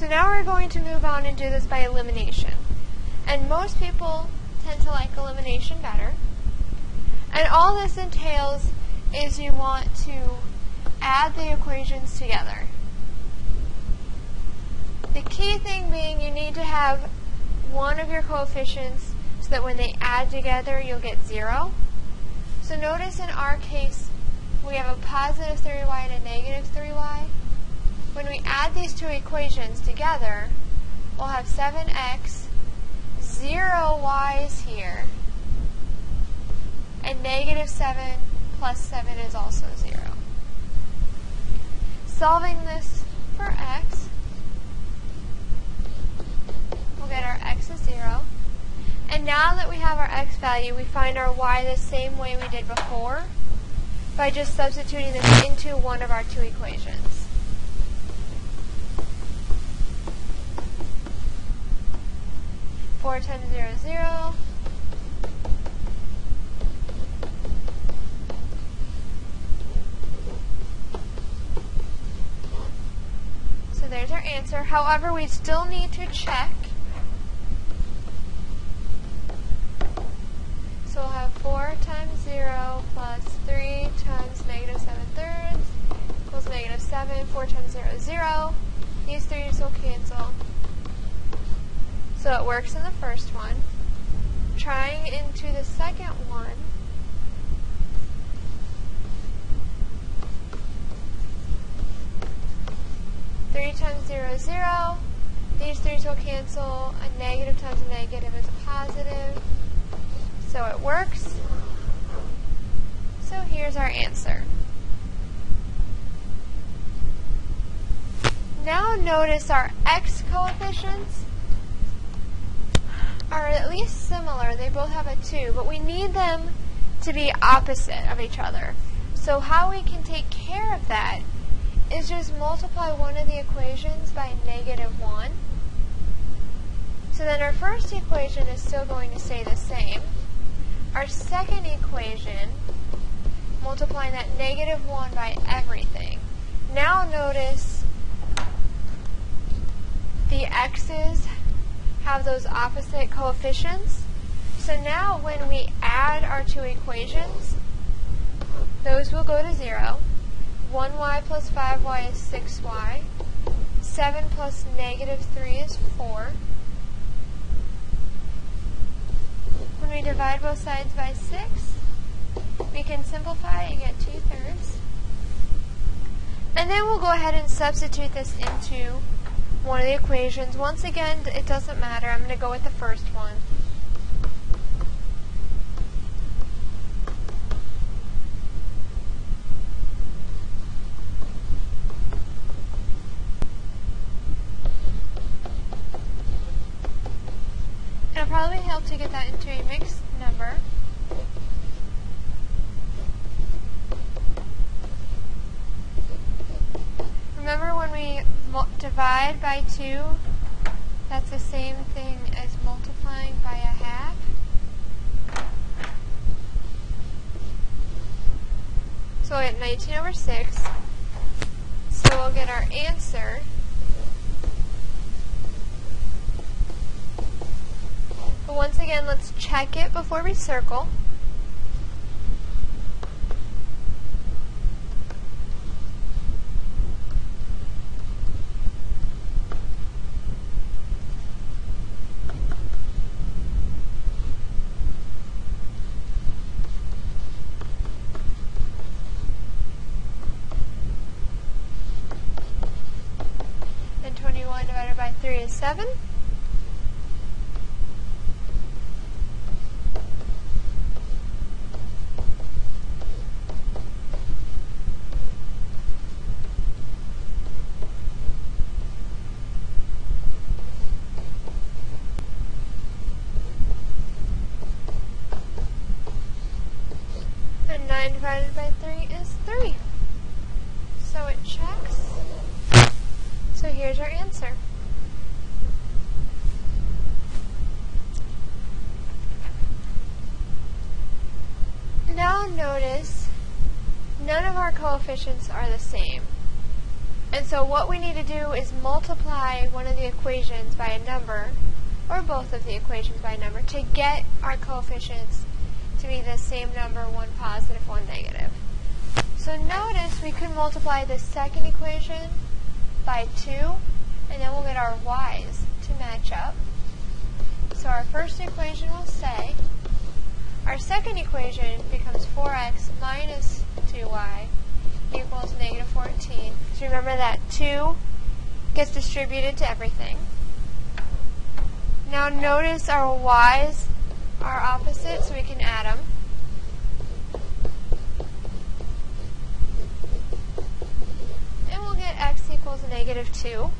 So now we're going to move on and do this by elimination. And most people tend to like elimination better. And all this entails is you want to add the equations together. The key thing being you need to have one of your coefficients so that when they add together you'll get 0. So notice in our case we have a positive 3y and a negative 3y. When we add these two equations together, we'll have 7x, 0y is here, and negative 7 plus 7 is also 0. Solving this for x, we'll get our x is 0. And now that we have our x value, we find our y the same way we did before by just substituting this into one of our two equations. Four times 0 is 0. So there's our answer. However, we still need to check. So we'll have 4 times 0 plus 3 times negative 7 thirds equals negative 7. 4 times 0 is 0. These 3's will cancel. So it works in the first one. Trying into the second one. Three times 0 is 0. These 3's will cancel. A negative times a negative is a positive. So it works. So here's our answer. Now notice our x coefficients are at least similar. They both have a 2, but we need them to be opposite of each other. So how we can take care of that is just multiply one of the equations by negative 1. So then our first equation is still going to stay the same. Our second equation, multiplying that negative 1 by everything. Now notice the x's have those opposite coefficients. So now when we add our two equations, those will go to 0. 1y plus 5y is 6y. 7 plus negative 3 is 4. When we divide both sides by 6, we can simplify and get 2/3. And then we'll go ahead and substitute this into one of the equations. Once again, it doesn't matter. I'm going to go with the first one. It'll probably help to get that into a mixed number. Remember when we divide by 2, that's the same thing as multiplying by a half. So we'll get 19 over 6. So we'll get our answer. But once again, let's check it before we circle. And 21 divided by 3 is 7. And 9 divided by 3 is 3. So it checks. So here's our answer. Now notice none of our coefficients are the same. And so what we need to do is multiply one of the equations by a number, or both of the equations by a number, to get our coefficients to be the same number, one positive, one negative. So notice we could multiply the second equation by 2, and then we'll get our y's to match up. So our first equation will say, our second equation becomes 4x minus 2y equals negative 14. So remember that 2 gets distributed to everything. Now notice our y's are opposite, so we can add them. And we'll get x equals negative 2.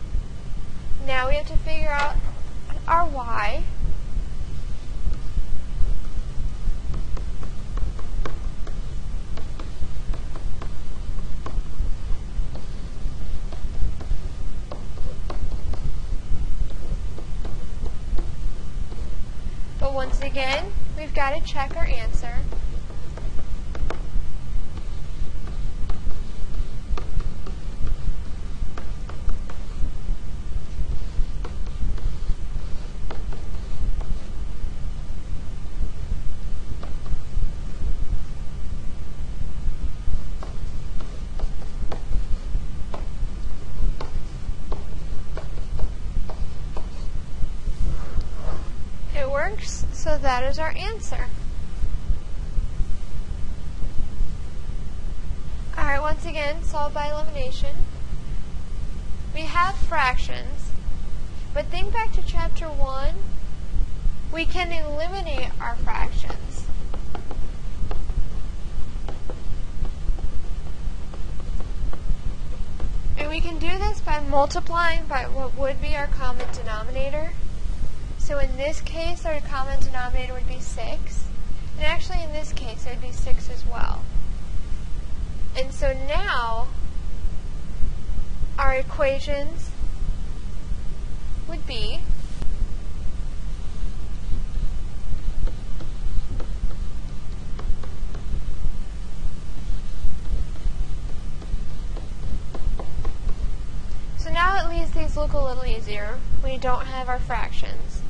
Now we have to figure out our y. But once again, we've got to check our answer. Works, so that is our answer. Alright, once again, solve by elimination. We have fractions, but think back to chapter 1. We can eliminate our fractions. And we can do this by multiplying by what would be our common denominator. So in this case, our common denominator would be 6. And actually in this case, it would be 6 as well. And so now, our equations would be so now at least these look a little easier. We don't have our fractions.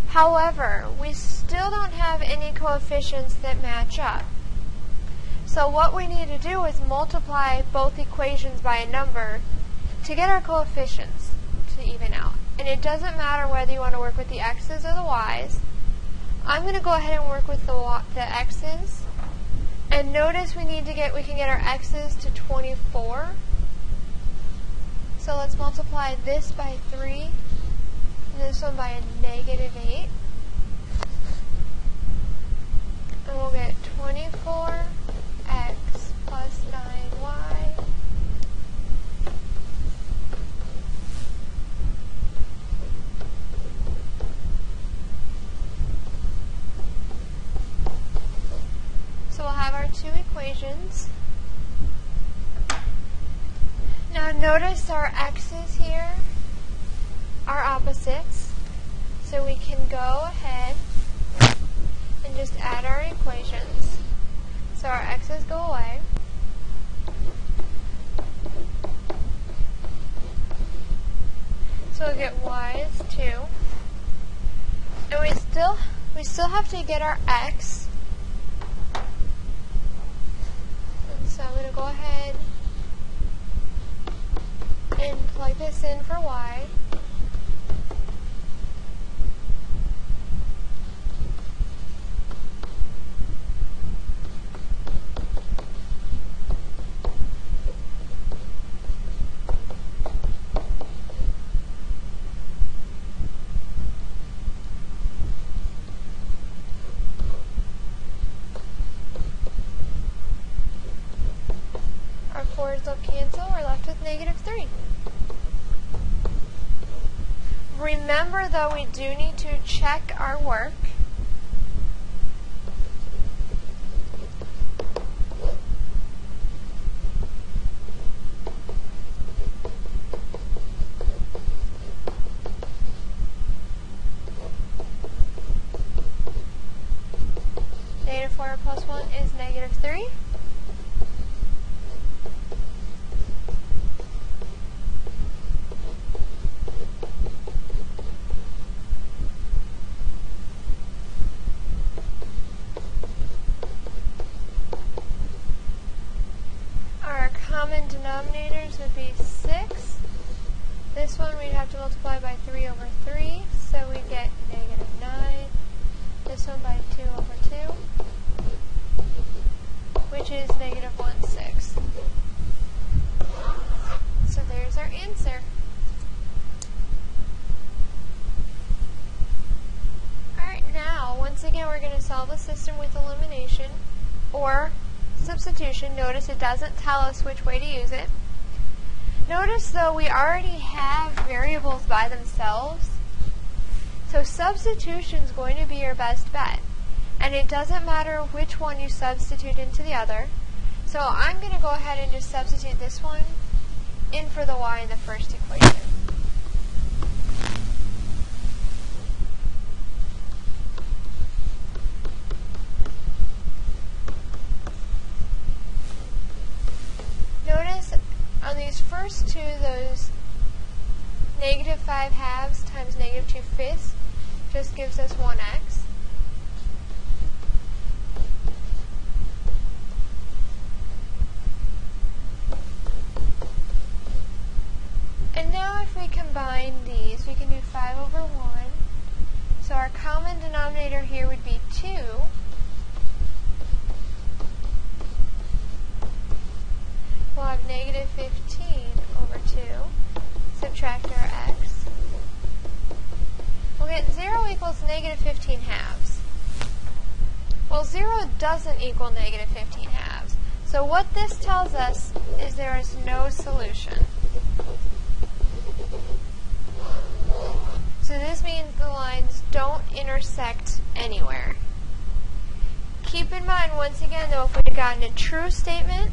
However, we still don't have any coefficients that match up. So what we need to do is multiply both equations by a number to get our coefficients to even out. And it doesn't matter whether you want to work with the x's or the y's. I'm going to go ahead and work with the x's. And notice we can get our x's to 24. So let's multiply this by 3. And this one by a negative 8. And we'll get 24x plus 9y so we'll have our two equations. Now notice our x's here are opposites, so we can go ahead and just add our equations. So our x's go away. So we'll get y is 2. And we still have to get our x. And so I'm going to go ahead and plug this in for y. Our 4's will cancel, we're left with negative 3. Remember though, we do need to check our work. Negative 4 plus 1 is negative 3. would be 6. This one we'd have to multiply by 3 over 3, so we get negative 9. This one by 2 over 2, which is negative 1/6. So there's our answer. Alright, now, once again, we're going to solve the system with elimination or substitution. Notice it doesn't tell us which way to use it. Notice, though, we already have variables by themselves, so substitution is going to be your best bet. And it doesn't matter which one you substitute into the other. So I'm going to go ahead and just substitute this one in for the y in the first equation. Notice on these first two, those negative 5 halves times negative 2 fifths just gives us 1x. And now if we combine these, we can do 5 over 1. So our common denominator here would be 2. We'll have negative 15 over 2. Subtract our x. We'll get 0 equals negative 15 halves. Well, 0 doesn't equal negative 15 halves. So what this tells us is there is no solution. So this means the lines don't intersect anywhere. Keep in mind, once again, though, if we had gotten a true statement,